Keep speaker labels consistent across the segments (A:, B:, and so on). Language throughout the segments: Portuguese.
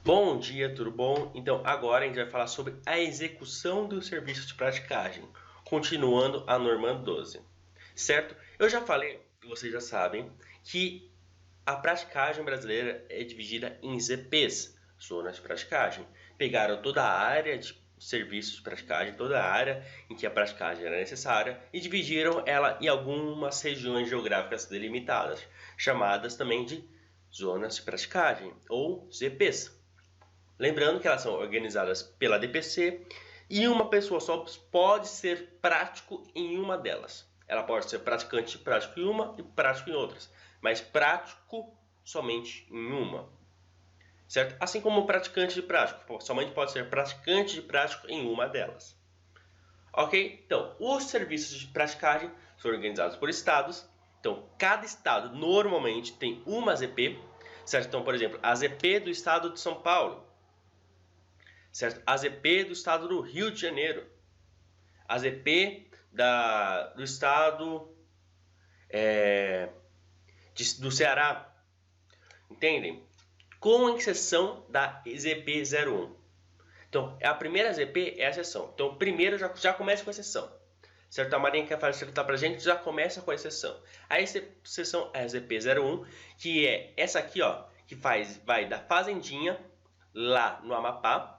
A: Bom dia, tudo bom? Então agora a gente vai falar sobre a execução do serviço de praticagem, continuando a norma 12, certo? Eu já falei, e vocês já sabem, que a praticagem brasileira é dividida em ZPs, zonas de praticagem. Pegaram toda a área de serviços de praticagem, toda a área em que a praticagem era necessária e dividiram ela em algumas regiões geográficas delimitadas, chamadas também de zonas de praticagem ou ZPs. Lembrando que elas são organizadas pela DPC e uma pessoa só pode ser prático em uma delas. Ela pode ser praticante prático em uma e prático em outras, mas prático somente em uma, certo? Assim como praticante de prático, somente pode ser praticante de prático em uma delas. Ok? Então, os serviços de praticagem são organizados por estados. Então, cada estado normalmente tem uma ZP, certo? Então, por exemplo, a ZP do estado de São Paulo, certo? A ZP do estado do Rio de Janeiro, a ZP do estado do Ceará, entendem? Com exceção da ZP 01. Então, a primeira ZP é a exceção. Então, primeiro já começa com a exceção, certo? A Marinha quer facilitar para a gente, já começa com a exceção. A exceção é a ZP 01, que é essa aqui, ó, que vai da Fazendinha, lá no Amapá,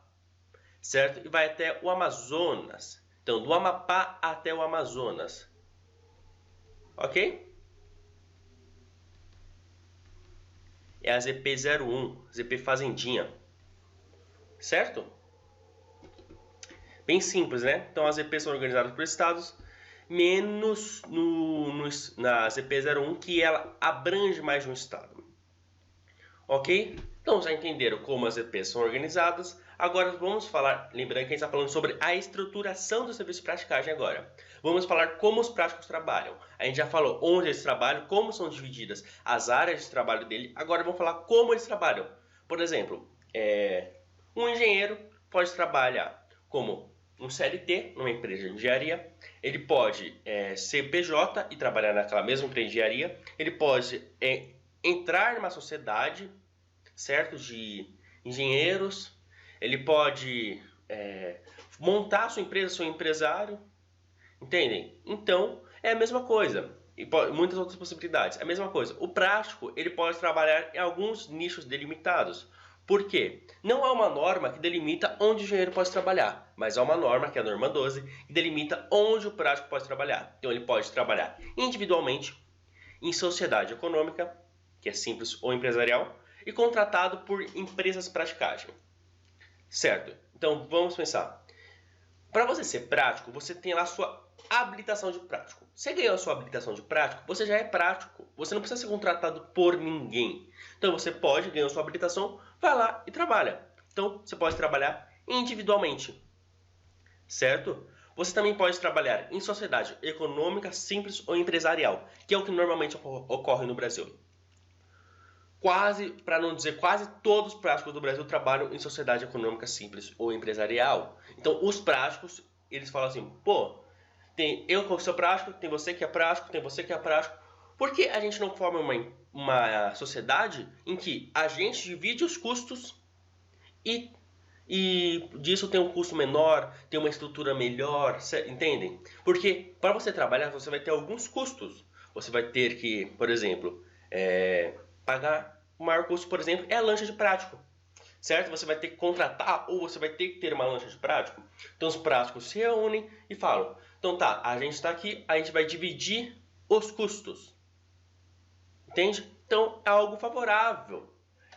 A: certo? E vai até o Amazonas. Então, do Amapá até o Amazonas. Ok? É a ZP01, ZP Fazendinha. Certo? Bem simples, né? Então, as ZPs são organizadas por estados, menos na ZP01, que ela abrange mais de um estado. Ok? Então, já entenderam como as ZPs são organizadas. Agora vamos falar, lembrando que a gente está falando sobre a estruturação do serviço de praticagem agora. Vamos falar como os práticos trabalham. A gente já falou onde eles trabalham, como são divididas as áreas de trabalho dele. Agora vamos falar como eles trabalham. Por exemplo, um engenheiro pode trabalhar como um CLT, numa empresa de engenharia. Ele pode ser PJ e trabalhar naquela mesma empresa de engenharia. Ele pode entrar numa sociedade, certo, de engenheiros. Ele pode montar sua empresa, seu empresário, entendem? Então, é a mesma coisa. E muitas outras possibilidades. É a mesma coisa. O prático, ele pode trabalhar em alguns nichos delimitados. Por quê? Não há uma norma que delimita onde o engenheiro pode trabalhar, mas há uma norma, que é a norma 12, que delimita onde o prático pode trabalhar. Então, ele pode trabalhar individualmente, em sociedade econômica, que é simples ou empresarial, e contratado por empresas de praticagem. Certo? Então, vamos pensar. Para você ser prático, você tem lá a sua habilitação de prático. Você ganhou a sua habilitação de prático, você já é prático. Você não precisa ser contratado por ninguém. Então, você pode ganhar a sua habilitação, vai lá e trabalha. Então, você pode trabalhar individualmente. Certo? Você também pode trabalhar em sociedade econômica, simples ou empresarial, que é o que normalmente ocorre no Brasil. Quase, para não dizer quase todos os práticos do Brasil trabalham em sociedade econômica simples ou empresarial. Então, os práticos, eles falam assim, pô, eu que sou prático, tem você que é prático, tem você que é prático. Por que a gente não forma uma sociedade em que a gente divide os custos e disso tem um custo menor, tem uma estrutura melhor, entendem? Porque para você trabalhar, você vai ter alguns custos. Você vai ter que, por exemplo, pagar o maior custo, por exemplo, é a lancha de prático, certo? Você vai ter que contratar ou você vai ter que ter uma lancha de prático. Então os práticos se reúnem e falam, então tá, a gente está aqui, a gente vai dividir os custos, entende? Então é algo favorável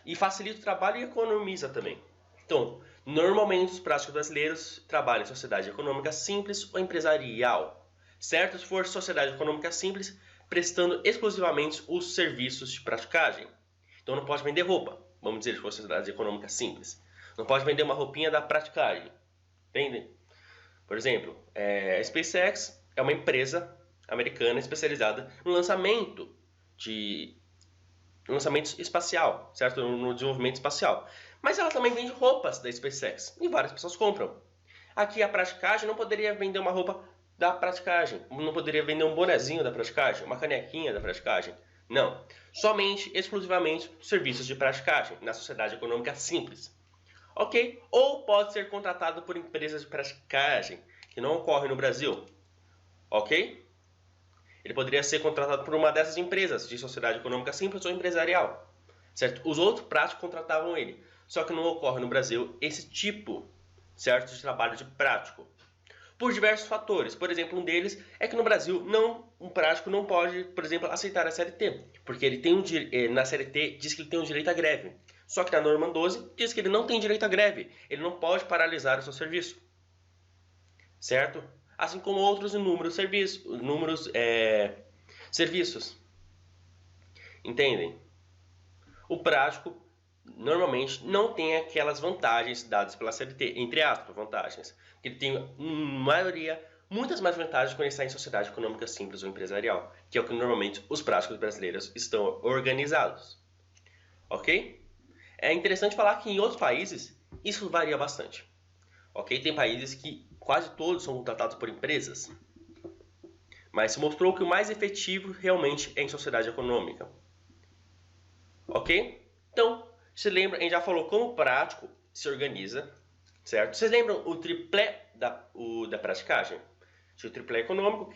A: e facilita o trabalho e economiza também. Então, normalmente os práticos brasileiros trabalham em sociedade econômica simples ou empresarial, certo? Se for sociedade econômica simples, prestando exclusivamente os serviços de praticagem. Então não pode vender roupa, vamos dizer, se for sociedade econômica simples. Não pode vender uma roupinha da praticagem, entendem? Por exemplo, a SpaceX é uma empresa americana especializada no lançamento espacial, certo? No desenvolvimento espacial. Mas ela também vende roupas da SpaceX e várias pessoas compram. Aqui a praticagem não poderia vender uma roupa da praticagem, não poderia vender um bonezinho da praticagem, uma canequinha da praticagem. Não, somente, exclusivamente, serviços de praticagem na sociedade econômica simples. ok? Ou pode ser contratado por empresas de praticagem, que não ocorre no Brasil, ok? Ele poderia ser contratado por uma dessas empresas de sociedade econômica simples ou empresarial, certo? Os outros práticos contratavam ele, só que não ocorre no Brasil esse tipo, certo, de trabalho de prático. Por diversos fatores. Por exemplo, um deles é que no Brasil um prático não pode, por exemplo, aceitar a CLT, porque ele tem na CLT diz que ele tem um direito à greve. Só que na norma 12 diz que ele não tem direito à greve, ele não pode paralisar o seu serviço, certo? Assim como outros inúmeros serviços, entendem? O prático normalmente não tem aquelas vantagens dadas pela CLT, entre aspas, vantagens. Ele tem, muitas mais vantagens quando ele está em sociedade econômica simples ou empresarial, que é o que normalmente os práticos brasileiros estão organizados. Ok? É interessante falar que em outros países isso varia bastante. Ok? Tem países que quase todos são contratados por empresas, mas se mostrou que o mais efetivo realmente é em sociedade econômica. Ok? Então, você lembra, a gente já falou como o prático se organiza, certo? Vocês lembram o triplé da praticagem? Tinha o triplé econômico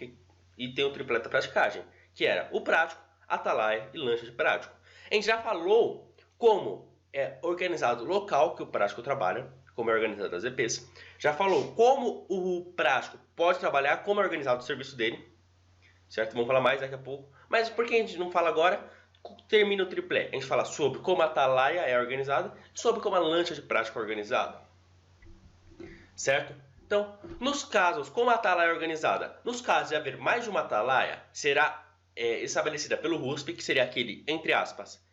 A: e tem o triplé da praticagem, que era o prático, atalaia e lancha de prático. A gente já falou como é organizado o local que o prático trabalha, como é organizado as EPs. Já falou como o prático pode trabalhar, como é organizado o serviço dele, certo? Vamos falar mais daqui a pouco. Mas por que a gente não fala agora? Termina o triplé. A gente fala sobre como a atalaia é organizada e sobre como a lancha de prática é organizada, certo? Então, nos casos, como a atalaia é organizada? Nos casos de haver mais de uma atalaia, será estabelecida pelo RUSP, que seria aquele, entre aspas,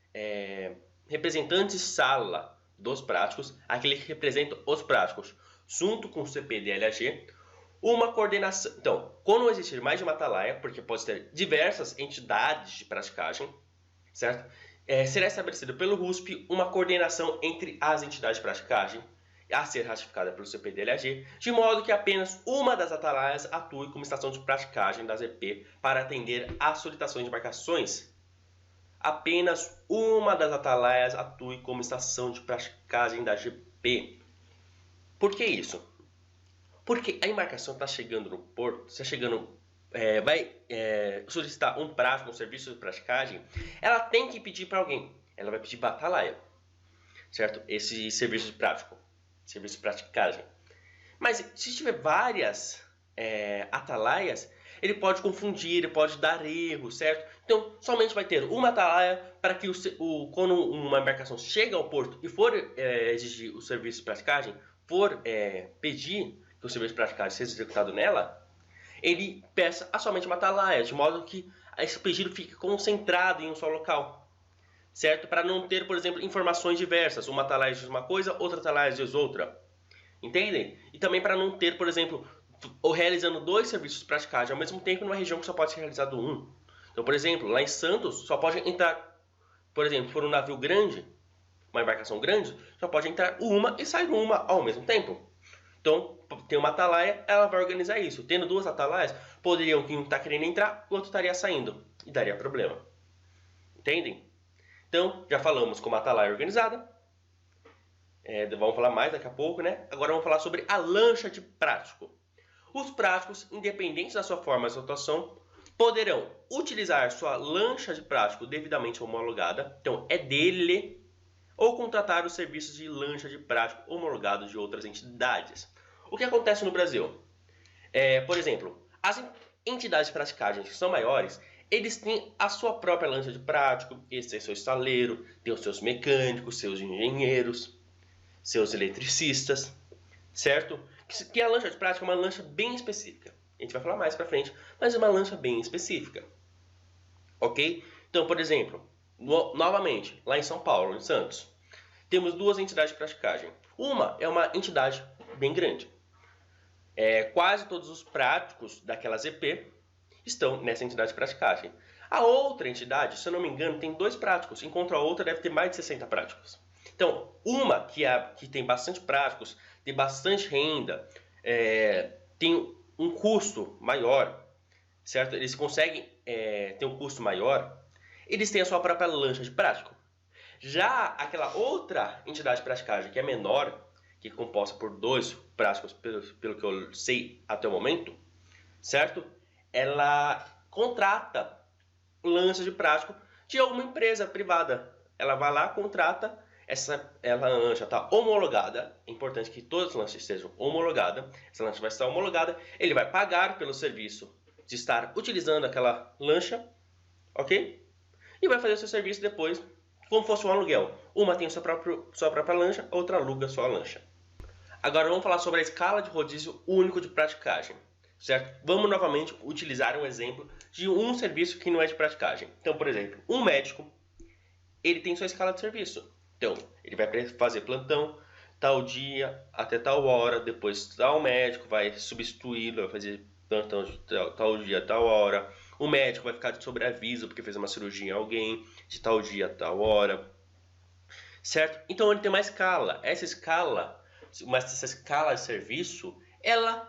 A: representante sala dos práticos, aquele que representa os práticos, junto com o CPDLAG, uma coordenação. Então, quando existir mais de uma atalaia, porque pode ter diversas entidades de praticagem, certo? Será estabelecida pelo RUSP uma coordenação entre as entidades de praticagem a ser ratificada pelo CPDLAG, de modo que apenas uma das atalaias atue como estação de praticagem das EP para atender às solicitações de embarcações. Apenas uma das atalaias atue como estação de praticagem da GP. Por que isso? Porque a embarcação está chegando no porto, vai solicitar um prático, um serviço de praticagem, ela tem que pedir para alguém. Ela vai pedir para a atalaia, certo? Esse serviço de prático, serviço de praticagem. Mas se tiver várias atalaias, ele pode confundir, ele pode dar erro, certo? Então, somente vai ter uma atalaia para que quando uma embarcação chega ao porto e for exigir o serviço de praticagem, for pedir que o serviço de praticagem seja executado nela, ele peça a somente uma atalaia, de modo que esse pedido fique concentrado em um só local, certo? Para não ter, por exemplo, informações diversas. Uma atalaia diz uma coisa, outra atalaia diz outra. Entendem? E também para não ter, por exemplo, realizando dois serviços de praticagem ao mesmo tempo numa região que só pode ser realizado um. Então, por exemplo, lá em Santos só pode entrar, por exemplo, se for um navio grande, uma embarcação grande, só pode entrar uma e sair uma ao mesmo tempo. Então, tem uma atalaia, ela vai organizar isso. Tendo duas atalaias, poderiam que um está querendo entrar, o outro estaria saindo. E daria problema. Entendem? Então, já falamos como a atalaia é organizada. Vamos falar mais daqui a pouco, né? Agora vamos falar sobre a lancha de prático. Os práticos, independentes da sua forma de atuação, poderão utilizar sua lancha de prático devidamente homologada. Então, é dele. Ou contratar os serviços de lancha de prático homologados de outras entidades. O que acontece no Brasil? Por exemplo, as entidades de praticagem que são maiores, eles têm a sua própria lancha de prático, eles têm seu estaleiro, têm os seus mecânicos, seus engenheiros, seus eletricistas, certo? Que a lancha de prática é uma lancha bem específica. A gente vai falar mais pra frente, mas é uma lancha bem específica. Ok? Então, por exemplo, novamente, lá em São Paulo, em Santos, temos duas entidades de praticagem. Uma é uma entidade bem grande. Quase todos os práticos daquela ZP estão nessa entidade de praticagem. A outra entidade, se eu não me engano, tem 2 práticos, enquanto a outra deve ter mais de 60 práticos. Então, uma que tem bastante práticos, tem bastante renda, tem um custo maior, certo? Eles conseguem ter um custo maior, eles têm a sua própria lancha de prático. Já aquela outra entidade de praticagem, que é menor, que é composta por 2 práticos, pelo que eu sei até o momento, certo? Ela contrata lancha de prático de alguma empresa privada. Ela vai lá, contrata, essa lancha está homologada. É importante que todas as lanchas estejam homologadas. Essa lancha vai estar homologada. Ele vai pagar pelo serviço de estar utilizando aquela lancha, ok? E vai fazer o seu serviço depois, como fosse um aluguel. Uma tem sua própria lancha, outra aluga sua lancha. Agora vamos falar sobre a escala de rodízio único de praticagem, certo? Vamos novamente utilizar um exemplo de um serviço que não é de praticagem. Então, por exemplo, um médico, ele tem sua escala de serviço. Então, ele vai fazer plantão tal dia até tal hora, depois tal médico vai substituí-lo, vai fazer plantão de tal dia, tal hora. O médico vai ficar de sobreaviso porque fez uma cirurgia em alguém de tal dia, tal hora, certo? Então, ele tem uma escala. Essa escala de serviço, ela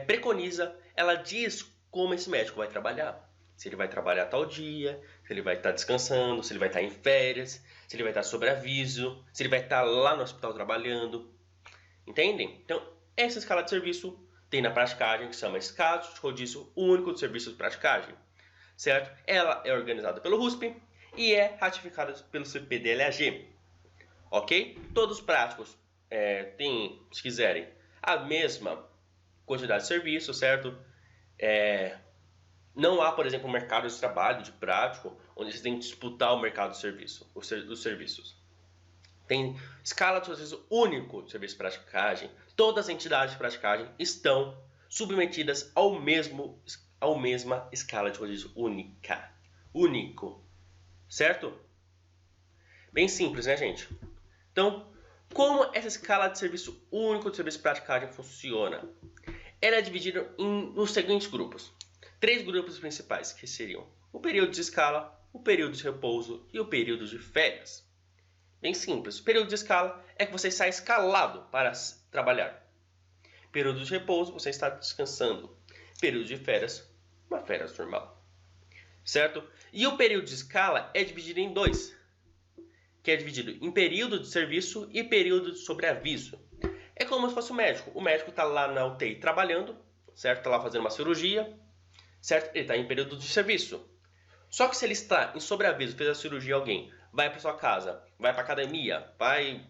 A: preconiza, ela diz como esse médico vai trabalhar. Se ele vai trabalhar tal dia, se ele vai estar descansando, se ele vai estar em férias, se ele vai estar sob aviso, se ele vai estar lá no hospital trabalhando. Entendem? Então, essa escala de serviço tem na praticagem, que se chama escala de rodízio único de serviços de praticagem, certo? Ela é organizada pelo RUSP e é ratificada pelo CPDLAG, ok? Todos os práticos têm, se quiserem, a mesma quantidade de serviço, certo? Não há, por exemplo, um mercado de trabalho de prático, onde você tem que disputar o mercado de serviço, os serviços. Tem escala de rodízio único de serviço de praticagem. Todas as entidades de praticagem estão submetidas ao mesma escala de rodízio único, certo? Bem simples, né, gente? Então, como essa escala de serviço único de serviço de praticagem funciona? Ela é dividida nos seguintes grupos. 3 grupos principais, que seriam o período de escala, o período de repouso e o período de férias. Bem simples. O período de escala é que você está escalado para trabalhar. Período de repouso, você está descansando. Período de férias, uma férias normal. Certo? E o período de escala é dividido em 2, que é dividido em período de serviço e período de sobreaviso. É como se fosse o médico. O médico está lá na UTI trabalhando, certo? Está lá fazendo uma cirurgia, certo? Ele está em período de serviço. Só que se ele está em sobreaviso, fez a cirurgia a alguém, vai para sua casa, vai para a academia, vai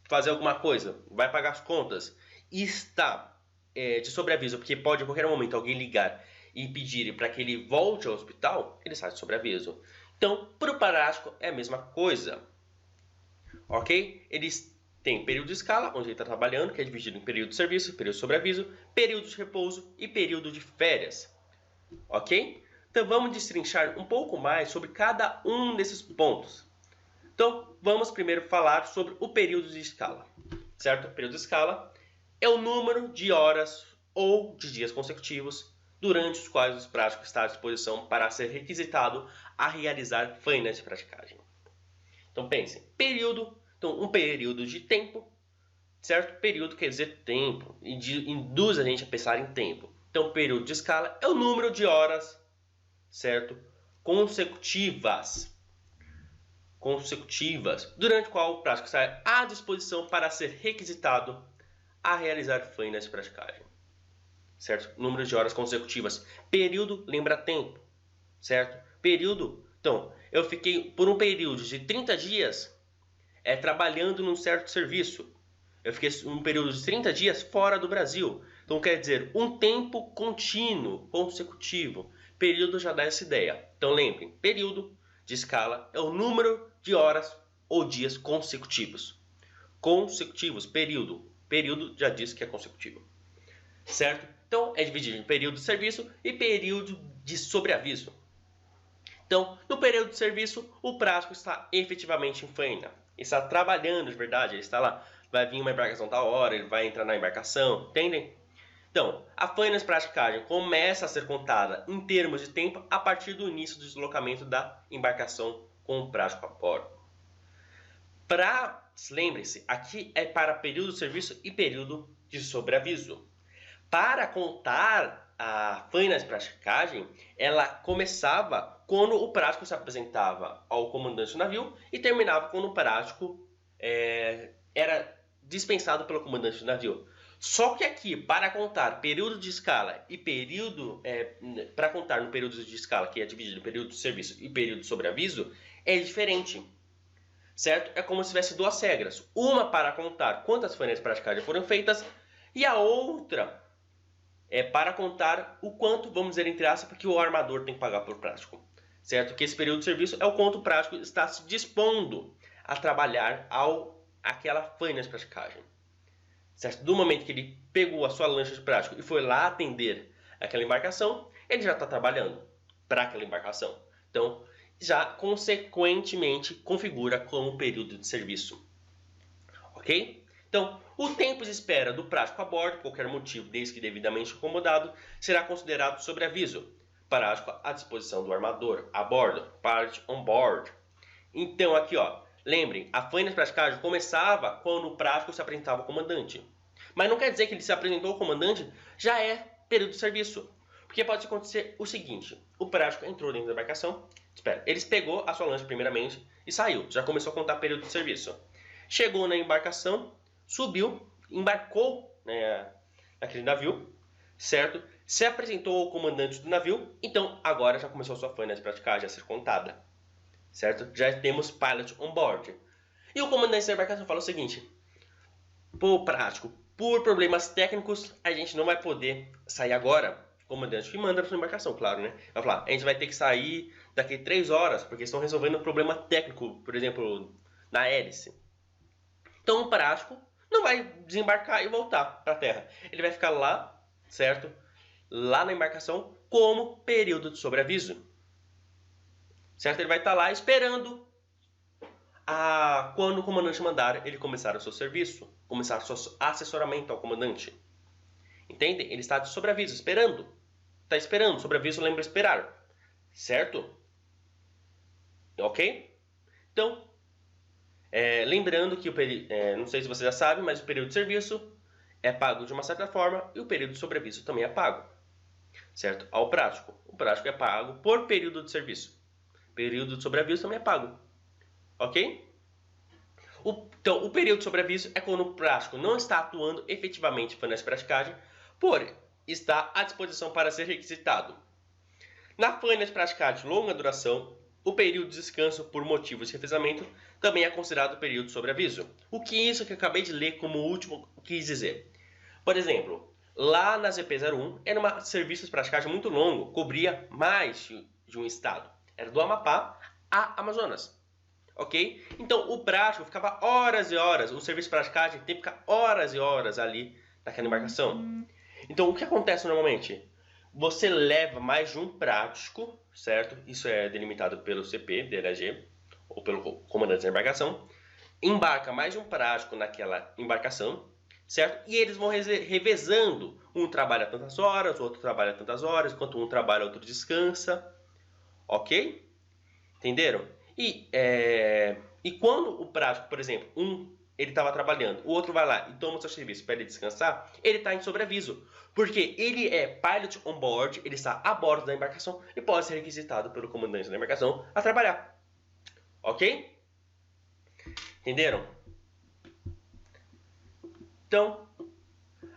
A: fazer alguma coisa, vai pagar as contas e está de sobreaviso, porque pode a qualquer momento alguém ligar e pedir para que ele volte ao hospital, ele está de sobreaviso. Então, para o prático é a mesma coisa, ok? Eles têm período de escala, onde ele está trabalhando, que é dividido em período de serviço, período de sobreaviso, período de repouso e período de férias, ok? Então, vamos destrinchar um pouco mais sobre cada um desses pontos. Então, vamos primeiro falar sobre o período de escala, certo? O período de escala é o número de horas ou de dias consecutivos durante os quais os práticos estão à disposição para ser requisitado a realizar fainas de praticagem. Então, pensem, período, então um período de tempo, certo? Período quer dizer tempo, induz a gente a pensar em tempo. Então, período de escala é o número de horas, certo? Consecutivas, durante o qual o prático está à disposição para ser requisitado a realizar fainas de praticagem, certo? Número de horas consecutivas. Período lembra tempo, certo? Período, então, eu fiquei por um período de 30 dias trabalhando num certo serviço. Eu fiquei um período de 30 dias fora do Brasil. Então, quer dizer, um tempo contínuo, consecutivo. Período já dá essa ideia. Então, lembrem, período de escala é o número de horas ou dias consecutivos. Consecutivos, período. Período já diz que é consecutivo. Certo? Então, é dividido em período de serviço e período de sobreaviso. Então, no período de serviço, o prático está efetivamente em faina. Ele está trabalhando de verdade, ele está lá. Vai vir uma embarcação tal hora, ele vai entrar na embarcação, entendem? Então, a faina de praticagem começa a ser contada em termos de tempo a partir do início do deslocamento da embarcação com o prático a bordo. Lembre-se, aqui é para período de serviço e período de sobreaviso. Para contar a faina de praticagem, ela começava quando o prático se apresentava ao comandante do navio e terminava quando o prático era dispensado pelo comandante do navio. Só que aqui, para contar período de escala e período... para contar no período de escala, que é dividido em período de serviço e período de sobreaviso, é diferente. Certo? É como se tivesse duas regras. Uma para contar quantas fanias de praticagem foram feitas e a outra é para contar o quanto, vamos dizer entre aspas, porque o armador tem que pagar por prático. Certo? Que esse período de serviço é o quanto o prático está se dispondo a trabalhar aquela fania de praticagem. Certo? Do momento que ele pegou a sua lancha de prático e foi lá atender aquela embarcação, ele já está trabalhando para aquela embarcação. Então, já consequentemente configura como período de serviço. Ok? Então, o tempo de espera do prático a bordo, por qualquer motivo, desde que devidamente acomodado, será considerado sobreaviso. Prático à disposição do armador, a bordo, part on board. Então, aqui, ó, lembrem, a fania de praticagem começava quando o prático se apresentava ao comandante. Mas não quer dizer que ele se apresentou ao comandante já é período de serviço. Porque pode acontecer o seguinte, o prático entrou dentro da embarcação, ele pegou a sua lancha primeiramente e saiu, já começou a contar período de serviço. Chegou na embarcação, subiu, embarcou, né, naquele navio, certo? Se apresentou ao comandante do navio, então agora já começou a sua fania de praticagem a ser contada. Certo? Já temos pilot on board. E o comandante da embarcação fala o seguinte: pô, prático, por problemas técnicos, a gente não vai poder sair agora. O comandante que manda para sua embarcação, claro, né? Vai falar, a gente vai ter que sair daqui 3 horas, porque estão resolvendo um problema técnico, por exemplo, na hélice. Então o prático não vai desembarcar e voltar para a terra. Ele vai ficar lá, certo? Lá na embarcação, como período de sobreaviso. Certo? Ele vai estar lá esperando quando o comandante mandar ele começar o seu serviço, começar o seu assessoramento ao comandante. Entende? Ele está de sobreaviso, esperando. Está esperando, sobreaviso lembra esperar. Certo? Ok? Então, lembrando que não sei se você já sabe, mas o período de serviço é pago de uma certa forma e o período de sobreaviso também é pago. Certo? Ao prático. O prático é pago por período de serviço. Período de sobreaviso também é pago. Ok? Então, o período de sobreaviso é quando o prático não está atuando efetivamente nessa praticagem, porém, está à disposição para ser requisitado. Na fania de praticagem de longa duração, o período de descanso por motivos de revezamento também é considerado período de sobreaviso. O que isso que eu acabei de ler como último quis dizer? Por exemplo, lá na ZP-01 era um serviço de praticagem muito longo, cobria mais de um estado. Era do Amapá a Amazonas. Ok? Então o prático ficava horas e horas, o serviço de praticagem tem que ficar horas e horas ali naquela embarcação. Então o que acontece normalmente? Você leva mais de um prático, certo? Isso é delimitado pelo CP, DLG, ou pelo comandante da embarcação. Embarca mais de um prático naquela embarcação, certo? E eles vão revezando. Um trabalha tantas horas, o outro trabalha tantas horas, enquanto um trabalha, o outro descansa. Ok? Entenderam? E quando o prático, por exemplo, ele estava trabalhando, o outro vai lá e toma o seu serviço para ele descansar, ele está em sobreaviso. Porque ele é pilot on board, ele está a bordo da embarcação e pode ser requisitado pelo comandante da embarcação a trabalhar. Ok? Entenderam? Então,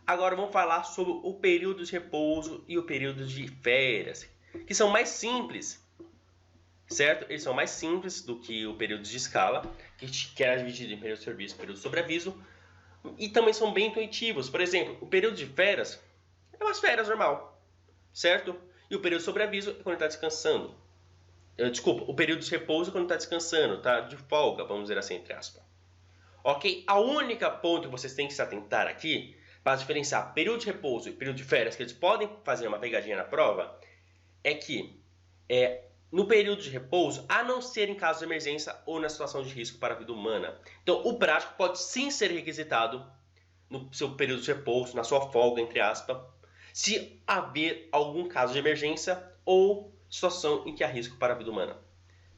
A: agora vamos falar sobre o período de repouso e o período de férias, que são mais simples, certo? Eles são mais simples do que o período de escala, que era dividido em período de serviço e período de sobreaviso, e também são bem intuitivos. Por exemplo, o período de férias é umas férias normal, certo? E o período de sobreaviso é quando ele está descansando. Desculpa, o período de repouso é quando está descansando, tá de folga, vamos dizer assim, entre aspas. Ok? A única ponto que vocês têm que se atentar aqui, para diferenciar período de repouso e período de férias, que eles podem fazer uma pegadinha na prova, é que no período de repouso, a não ser em caso de emergência ou na situação de risco para a vida humana. Então, o prático pode sim ser requisitado no seu período de repouso, na sua folga, entre aspas, se haver algum caso de emergência ou situação em que há risco para a vida humana.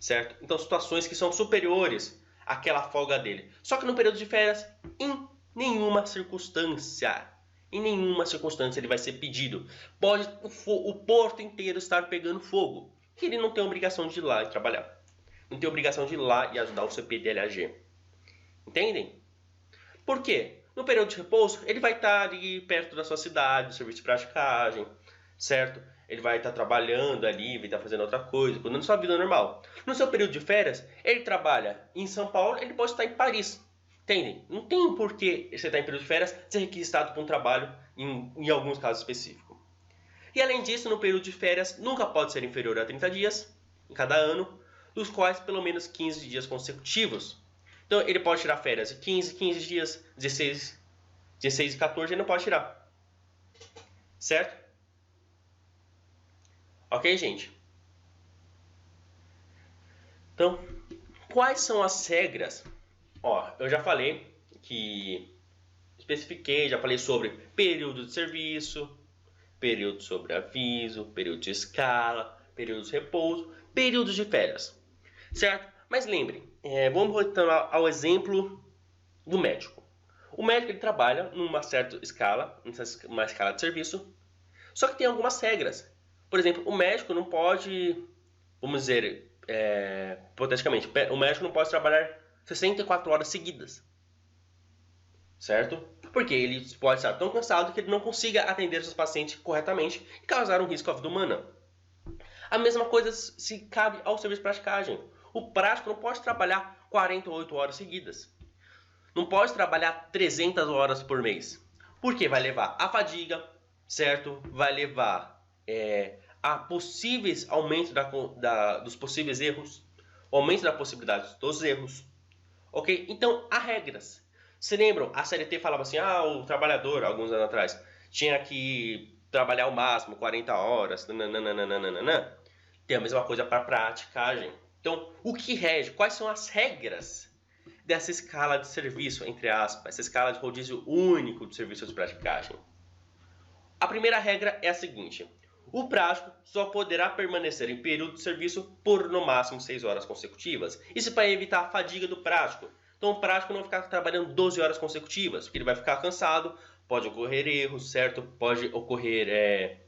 A: Certo? Então, situações que são superiores àquela folga dele. Só que no período de férias, em nenhuma circunstância ele vai ser pedido. Pode o porto inteiro estar pegando fogo. Que ele não tem obrigação de ir lá e trabalhar. Não tem obrigação de ir lá e ajudar o CPDLAG. Entendem? Por quê? No período de repouso, ele vai estar ali perto da sua cidade, do serviço de praticagem, certo? Ele vai estar trabalhando ali, vai estar fazendo outra coisa, cuidando da sua vida normal. No seu período de férias, ele trabalha em São Paulo, ele pode estar em Paris. Entendem? Não tem por que você estar em período de férias ser requisitado para um trabalho em alguns casos específicos. E além disso, no período de férias, nunca pode ser inferior a 30 dias em cada ano, dos quais pelo menos 15 dias consecutivos. Então ele pode tirar férias de 15 dias, 16 e 14 ele não pode tirar. Certo? Ok, gente? Então, quais são as regras? Ó, eu já falei que especifiquei, já falei sobre período de serviço, período de sobreaviso, período de escala, período de repouso, períodos de férias, certo? Mas lembrem, vamos voltando ao exemplo do médico. O médico ele trabalha numa certa escala, uma escala de serviço, só que tem algumas regras. Por exemplo, o médico não pode, vamos dizer, hipoteticamente, o médico não pode trabalhar 64 horas seguidas, certo? Porque ele pode estar tão cansado que ele não consiga atender seus pacientes corretamente e causar um risco à vida humana. A mesma coisa se cabe ao serviço de praticagem. O prático não pode trabalhar 48 horas seguidas. Não pode trabalhar 300 horas por mês. Porque vai levar a fadiga, certo? Vai levar a possíveis aumento dos possíveis erros, o aumento da possibilidade dos erros. Ok? Então, há regras. Se lembram, a CLT falava assim, o trabalhador, alguns anos atrás, tinha que trabalhar ao máximo 40 horas, nananana. Tem a mesma coisa para a praticagem. Então, o que rege? Quais são as regras dessa escala de serviço, entre aspas, essa escala de rodízio único de serviço de praticagem? A primeira regra é a seguinte: o prático só poderá permanecer em período de serviço por no máximo 6 horas consecutivas. Isso para evitar a fadiga do prático. Então o prático não ficar trabalhando 12 horas consecutivas, porque ele vai ficar cansado, pode ocorrer erros, certo? Pode ocorrer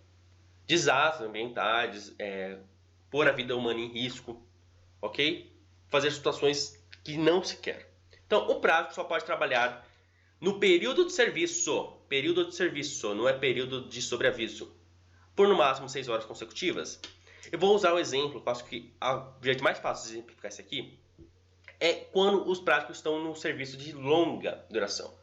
A: desastres ambientais, pôr a vida humana em risco, ok? Fazer situações que não se quer. Então o prático só pode trabalhar no período de serviço, não é período de sobreaviso, por no máximo 6 horas consecutivas. Eu vou usar o exemplo, acho que o jeito mais fácil de exemplificar isso aqui é quando os práticos estão no serviço de longa duração.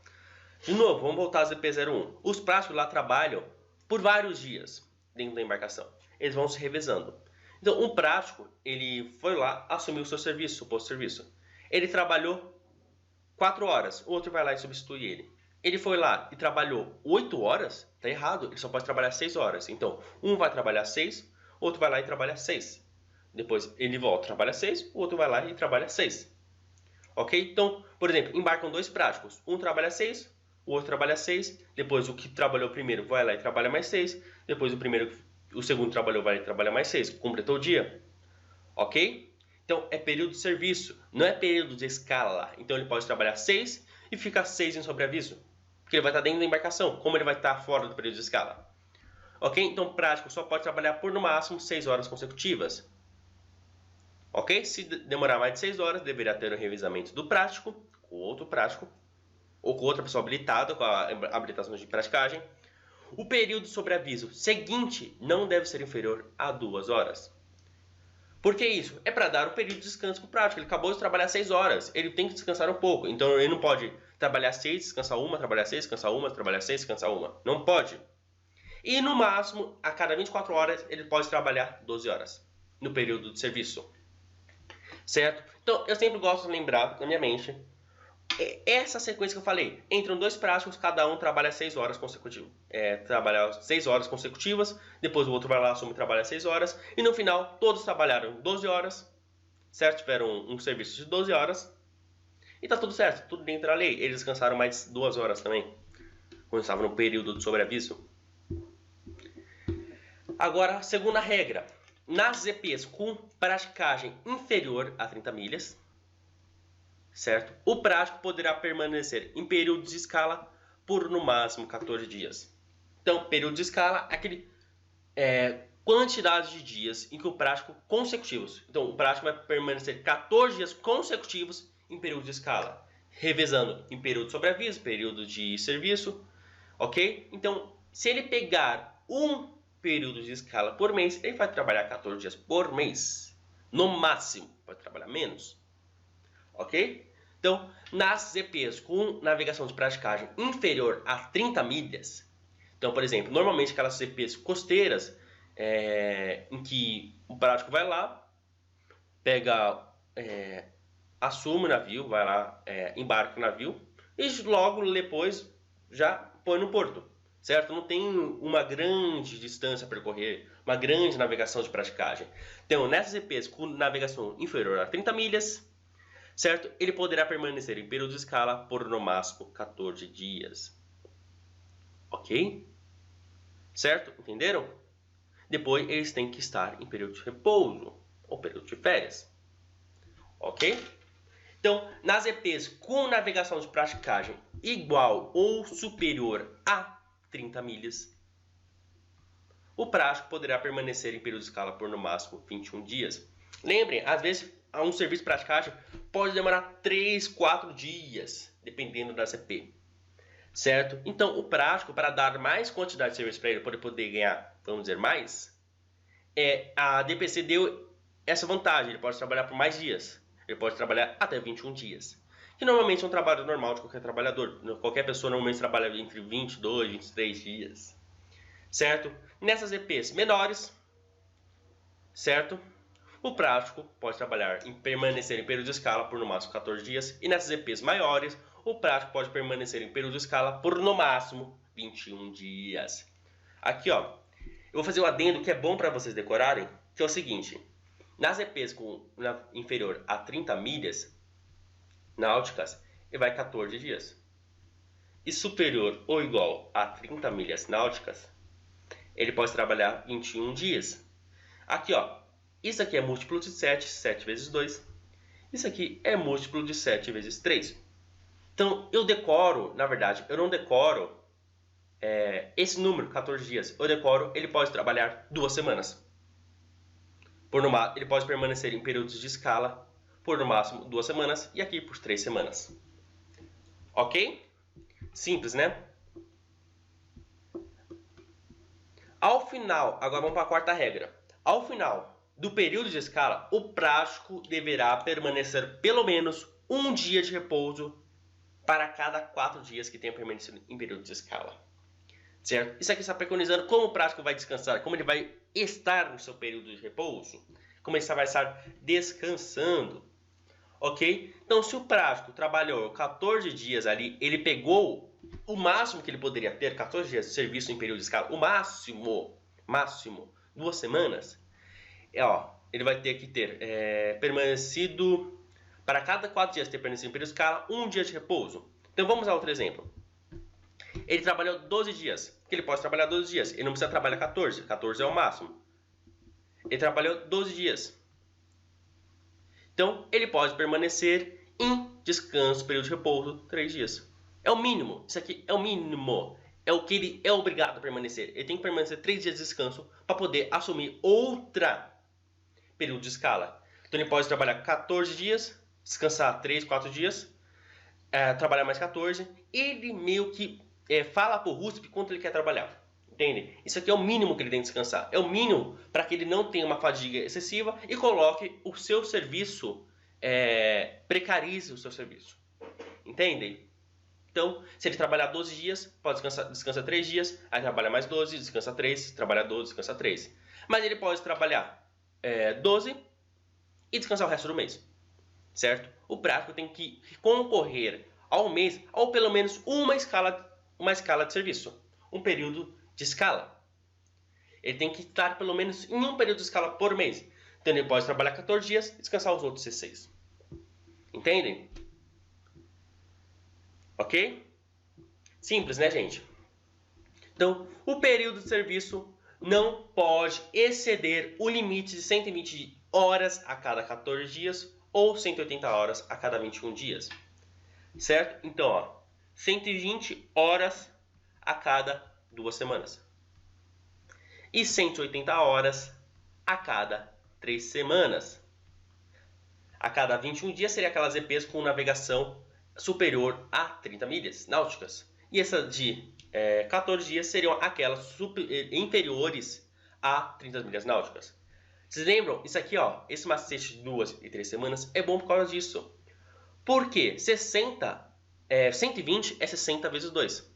A: De novo, vamos voltar ao ZP01. Os práticos lá trabalham por vários dias dentro da embarcação. Eles vão se revezando. Então, um prático, ele foi lá, assumiu o seu serviço, suposto serviço. Ele trabalhou 4 horas, o outro vai lá e substitui ele. Ele foi lá e trabalhou 8 horas, tá errado, ele só pode trabalhar 6 horas. Então, um vai trabalhar 6, o outro vai lá e trabalha 6. Depois ele volta, trabalha 6, o outro vai lá e trabalha 6. Ok? Então, por exemplo, embarcam dois práticos. Um trabalha 6, o outro trabalha 6. Depois o que trabalhou primeiro vai lá e trabalha mais 6. Depois o segundo trabalhou vai lá e trabalha mais 6. Completou o dia. Ok? Então é período de serviço, não é período de escala. Então ele pode trabalhar 6 e ficar 6 em sobreaviso. Porque ele vai estar dentro da embarcação, como ele vai estar fora do período de escala. Ok? Então o prático só pode trabalhar por no máximo 6 horas consecutivas. Ok? Se demorar mais de 6 horas, deverá ter o revezamento do prático com outro prático ou com outra pessoa habilitada com a habilitação de praticagem. O período de sobreaviso seguinte não deve ser inferior a 2 horas. Por que isso? É para dar um período de descanso para o prático. Ele acabou de trabalhar 6 horas, ele tem que descansar um pouco. Então ele não pode trabalhar 6, descansar uma, trabalhar 6, descansar uma, trabalhar 6, descansar uma. Não pode. E no máximo, a cada 24 horas, ele pode trabalhar 12 horas no período de serviço. Certo? Então, eu sempre gosto de lembrar na minha mente essa sequência que eu falei. Entram dois práticos, cada um trabalha 6 horas consecutivas. Trabalha 6 horas consecutivas, depois o outro vai lá, assume e trabalha 6 horas. E no final, todos trabalharam 12 horas, certo? Tiveram um serviço de 12 horas. E tá tudo certo, tudo dentro da lei. Eles descansaram mais 2 horas também, quando estavam no período de sobreaviso. Agora, segunda regra. Nas EPs com praticagem inferior a 30 milhas, certo? O prático poderá permanecer em período de escala por no máximo 14 dias. Então, período de escala é aquele quantidade de dias em que o prático consecutivos. Então, o prático vai permanecer 14 dias consecutivos em período de escala. revezando em período de sobreaviso, período de serviço, ok? Então, se ele pegar um período de escala por mês, ele vai trabalhar 14 dias por mês. No máximo, pode trabalhar menos, ok? Então, nas ZPs com navegação de praticagem inferior a 30 milhas, então, por exemplo, normalmente aquelas ZPs costeiras, em que o prático vai lá, pega, assume o navio, vai lá, embarca o navio e logo depois já põe no porto, certo? Não tem uma grande distância a percorrer, uma grande navegação de praticagem. Então, nessas EPs com navegação inferior a 30 milhas, certo? Ele poderá permanecer em período de escala por no máximo 14 dias. Ok? Certo? Entenderam? Depois eles têm que estar em período de repouso ou período de férias. Ok? Então, nas EPs com navegação de praticagem igual ou superior a 30 milhas, o prático poderá permanecer em período de escala por no máximo 21 dias. Lembrem, às vezes um serviço de praticagem pode demorar 3, 4 dias, dependendo da CP. Certo? Então, o prático, para dar mais quantidade de serviço para ele, para poder ganhar, vamos dizer, mais, a DPC deu essa vantagem. Ele pode trabalhar por mais dias. Ele pode trabalhar até 21 dias. Que normalmente é um trabalho normal de qualquer trabalhador. Qualquer pessoa normalmente trabalha entre 22 e 23 dias. Certo? Nessas EPs menores, certo? O prático pode permanecer em período de escala por no máximo 14 dias. E nessas EPs maiores, o prático pode permanecer em período de escala por no máximo 21 dias. Aqui, ó, eu vou fazer um adendo que é bom para vocês decorarem, que é o seguinte. Nas EPs inferior a 30 milhas náuticas, ele vai 14 dias. E superior ou igual a 30 milhas náuticas, ele pode trabalhar 21 dias. Aqui, ó, isso aqui é múltiplo de 7, 7 vezes 2. Isso aqui é múltiplo de 7 vezes 3. Então, eu decoro, na verdade, eu não decoro esse número, 14 dias. Eu decoro, ele pode trabalhar 2 semanas. Ele pode permanecer em períodos de escala por no máximo 2 semanas e aqui por 3 semanas. Ok? Simples, né? Ao final, agora vamos para a quarta regra. Ao final do período de escala, o prático deverá permanecer pelo menos um dia de repouso para cada 4 dias que tenha permanecido em período de escala. Certo? Isso aqui está preconizando como o prático vai descansar, como ele vai estar no seu período de repouso, como ele vai estar descansando. Ok? Então, se o prático trabalhou 14 dias ali, ele pegou o máximo que ele poderia ter, 14 dias de serviço em período de escala, o máximo, 2 semanas, ele vai ter que ter permanecido, para cada 4 dias ter permanecido em período de escala, 1 dia de repouso. Então, vamos a outro exemplo. Ele trabalhou 12 dias, que ele pode trabalhar 12 dias, ele não precisa trabalhar 14, 14 é o máximo. Ele trabalhou 12 dias. Então, ele pode permanecer em descanso, período de repouso, 3 dias. É o mínimo, isso aqui é o mínimo. É o que ele é obrigado a permanecer. Ele tem que permanecer 3 dias de descanso para poder assumir outra período de escala. Então, ele pode trabalhar 14 dias, descansar 3, 4 dias, trabalhar mais 14. Ele meio que fala para o RUSP quanto ele quer trabalhar. Entende? Isso aqui é o mínimo que ele tem que descansar. É o mínimo para que ele não tenha uma fadiga excessiva e coloque o seu serviço, precarize o seu serviço. Entendem? Então, se ele trabalhar 12 dias, pode descansa 3 dias, aí trabalha mais 12, descansa 3, trabalha 12, descansa 3. Mas ele pode trabalhar 12 e descansar o resto do mês. Certo? O prático tem que concorrer ao mês, ou pelo menos uma escala de serviço. Um período de escala. Ele tem que estar pelo menos em um período de escala por mês. Então ele pode trabalhar 14 dias e descansar os outros 16. Entendem? Ok? Simples, né, gente? Então, o período de serviço não pode exceder o limite de 120 horas a cada 14 dias ou 180 horas a cada 21 dias. Certo? Então, 120 horas a cada 2 semanas. E 180 horas a cada 3 semanas. A cada 21 dias seria aquelas EPs com navegação superior a 30 milhas náuticas. E essa de 14 dias seriam aquelas inferiores a 30 milhas náuticas. Vocês lembram? Isso aqui, ó, esse macete de 2 e 3 semanas é bom por causa disso. Por quê? 120 é 60 vezes 2.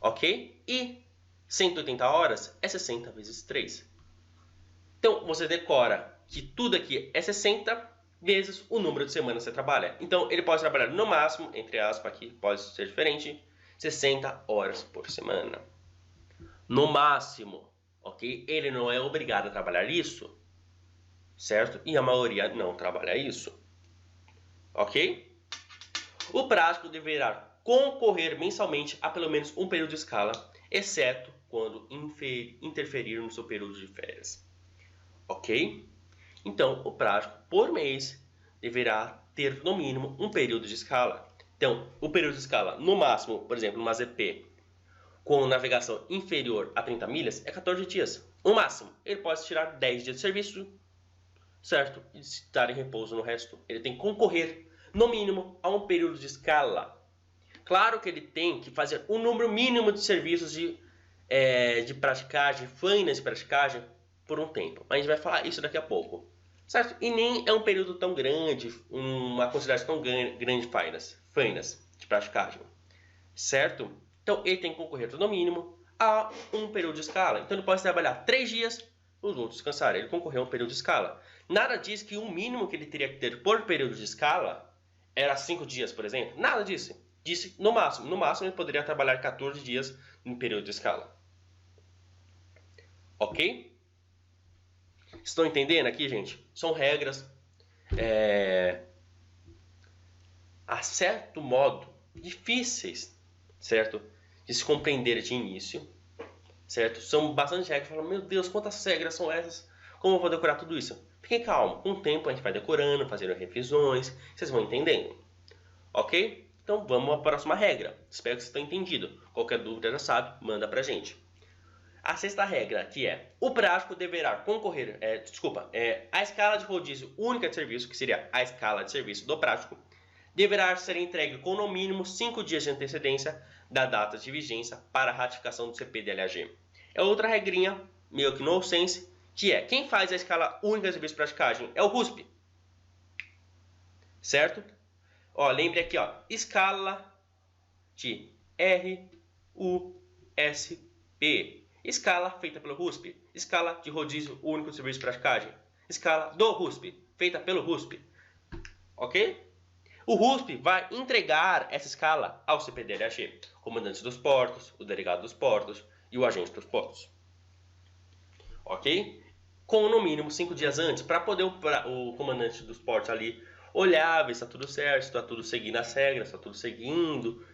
A: Ok? E 180 horas é 60 vezes 3. Então, você decora que tudo aqui é 60 vezes o número de semanas que você trabalha. Então, ele pode trabalhar no máximo, entre aspas aqui, pode ser diferente, 60 horas por semana. No máximo, ok? Ele não é obrigado a trabalhar isso, certo? E a maioria não trabalha isso, ok? O prático deverá concorrer mensalmente a pelo menos um período de escala, exceto quando interferir no seu período de férias. Ok? Então, o prático, por mês, deverá ter, no mínimo, um período de escala. Então, o período de escala, no máximo, por exemplo, numa ZP, com navegação inferior a 30 milhas, é 14 dias. No máximo, ele pode tirar 10 dias de serviço, certo? E estar em repouso no resto. Ele tem que concorrer, no mínimo, a um período de escala. Claro que ele tem que fazer um número mínimo de serviços de praticagem, fainas de praticagem, por um tempo. Mas a gente vai falar isso daqui a pouco. Certo? E nem é um período tão grande, uma quantidade tão grande de fainas de praticagem. Certo? Então, ele tem que concorrer, no mínimo, a um período de escala. Então, ele pode trabalhar 3 dias, os outros descansarem. Ele concorreu a um período de escala. Nada diz que o mínimo que ele teria que ter por período de escala era 5 dias, por exemplo. Nada disso. Disse no máximo. No máximo, ele poderia trabalhar 14 dias em período de escala. Ok? Estão entendendo aqui, gente? São regras, a certo modo, difíceis, certo? De se compreender de início, certo? São bastante regras. Falam, meu Deus, quantas regras são essas? Como eu vou decorar tudo isso? Fiquem calmos. Com o tempo a gente vai decorando, fazendo revisões. Vocês vão entendendo. Ok? Então vamos à próxima regra. Espero que vocês tenham entendido. Qualquer dúvida já sabe, manda pra gente. A sexta regra, que é, o prático deverá concorrer, a escala de rodízio única de serviço, que seria a escala de serviço do prático, deverá ser entregue com no mínimo 5 dias de antecedência da data de vigência para a ratificação do CPDLAG. É outra regrinha, meio que nonsense, que é, quem faz a escala única de serviço de praticagem é o RUSP. Certo? Ó, lembre aqui, ó, escala de RUSP. Escala feita pelo RUSP. Escala de rodízio único de serviço de praticagem. Escala do RUSP, feita pelo RUSP. Ok? O RUSP vai entregar essa escala ao CPDLAG, comandante dos portos, o delegado dos portos e o agente dos portos. Ok? Com no mínimo 5 dias antes, para poder o comandante dos portos ali olhar, ver se está tudo certo, se está tudo seguindo as regras, se está tudo seguindo,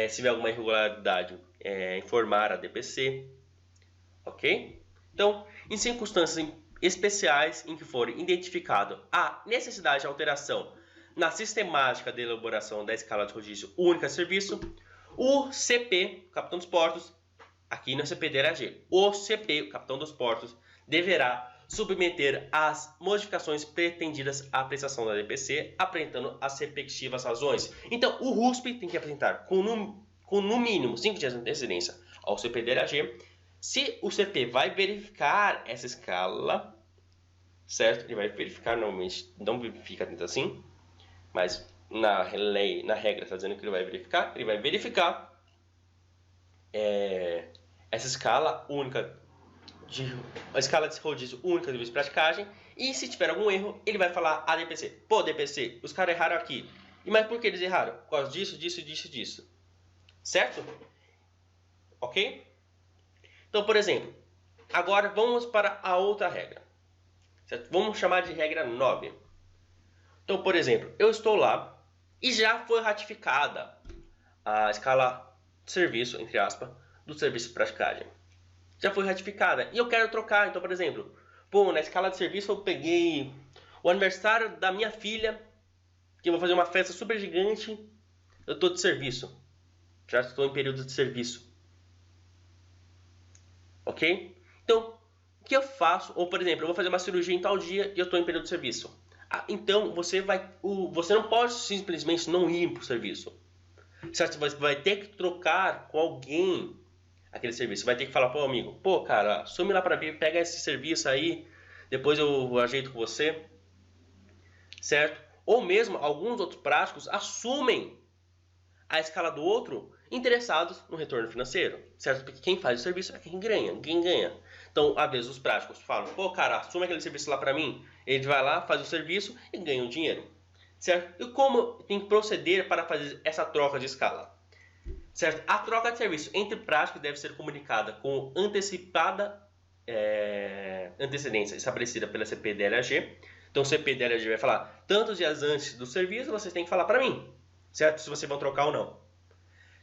A: se tiver alguma irregularidade, informar a DPC. Ok? Então, em circunstâncias especiais em que for identificado a necessidade de alteração na sistemática de elaboração da escala de rodízio única de serviço, o CP, Capitão dos Portos, aqui no CPDLAG, o CP, o Capitão dos Portos, deverá submeter as modificações pretendidas à prestação da DPC, apresentando as respectivas razões. Então, o RUSP tem que apresentar com no mínimo 5 dias de antecedência ao CPDLAG. Se o CP vai verificar essa escala, certo? Ele vai verificar, normalmente não verifica tanto assim, mas na lei, na regra, está dizendo que ele vai verificar essa escala única, a escala de rodízio única de praticagem, e se tiver algum erro, ele vai falar a DPC, pô, DPC, os caras erraram aqui. E mas por que eles erraram? Por causa disso. Certo? Ok? Então, por exemplo, agora vamos para a outra regra. Certo? Vamos chamar de regra 9. Então, por exemplo, eu estou lá e já foi ratificada a escala de serviço, entre aspas, do serviço de praticagem. Já foi ratificada e eu quero trocar. Então, por exemplo, na escala de serviço eu peguei o aniversário da minha filha, que eu vou fazer uma festa super gigante, eu estou de serviço. Já estou em período de serviço. Ok? Então, o que eu faço? Ou, por exemplo, eu vou fazer uma cirurgia em tal dia e eu estou em período de serviço. Então você não pode simplesmente não ir para o serviço, certo? Você vai ter que trocar com alguém aquele serviço. Você vai ter que falar, pô, amigo, pô, cara, assume lá para mim, pega esse serviço aí, depois eu ajeito com você, certo? Ou mesmo alguns outros práticos assumem a escala do outro interessados no retorno financeiro, certo? Porque quem faz o serviço é quem ganha. Então, às vezes os práticos falam, pô, cara, assume aquele serviço lá para mim. Ele vai lá, faz o serviço e ganha o dinheiro, certo? E como tem que proceder para fazer essa troca de escala? Certo? A troca de serviço entre práticos deve ser comunicada com antecedência estabelecida pela CPDLAG. Então, o CPDLAG vai falar, tantos dias antes do serviço, vocês têm que falar para mim, certo? Se vocês vão trocar ou não.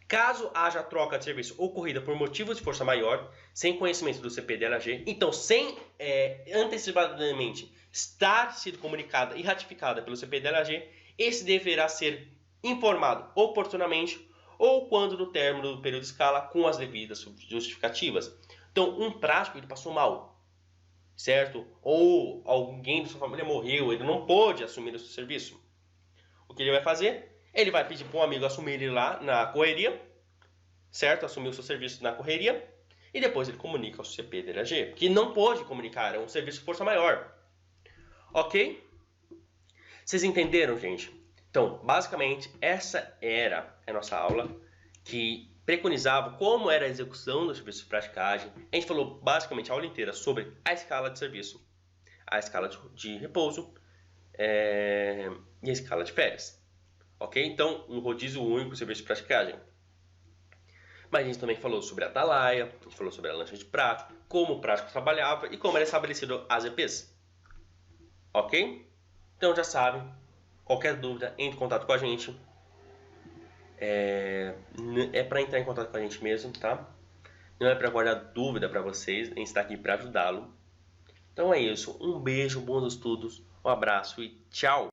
A: Caso haja troca de serviço ocorrida por motivos de força maior, sem conhecimento do CPDLAG, então sem antecipadamente estar sido comunicada e ratificada pelo CPDLAG, esse deverá ser informado oportunamente ou quando no término do período de escala com as devidas justificativas. Então, um prático ele passou mal, certo? Ou alguém da sua família morreu, ele não pôde assumir o seu serviço. O que ele vai fazer? Ele vai pedir para um amigo assumir ele lá na correria, certo? Assumir o seu serviço na correria, e depois ele comunica ao CPDLAG, que não pôde comunicar, é um serviço de força maior. Ok? Vocês entenderam, gente? Então, basicamente, essa era a nossa aula que preconizava como era a execução do serviço de praticagem. A gente falou basicamente a aula inteira sobre a escala de serviço, a escala de repouso e a escala de férias. Ok? Então, um rodízio único, serviço de praticagem. Mas a gente também falou sobre a atalaia, a gente falou sobre a lancha de prático, como o prático trabalhava e como era estabelecido as EPs. Ok? Então já sabem, qualquer dúvida, entre em contato com a gente. É para entrar em contato com a gente mesmo, tá? Não é para guardar dúvida para vocês, a gente está aqui para ajudá-lo. Então é isso, um beijo, bons estudos, um abraço e tchau!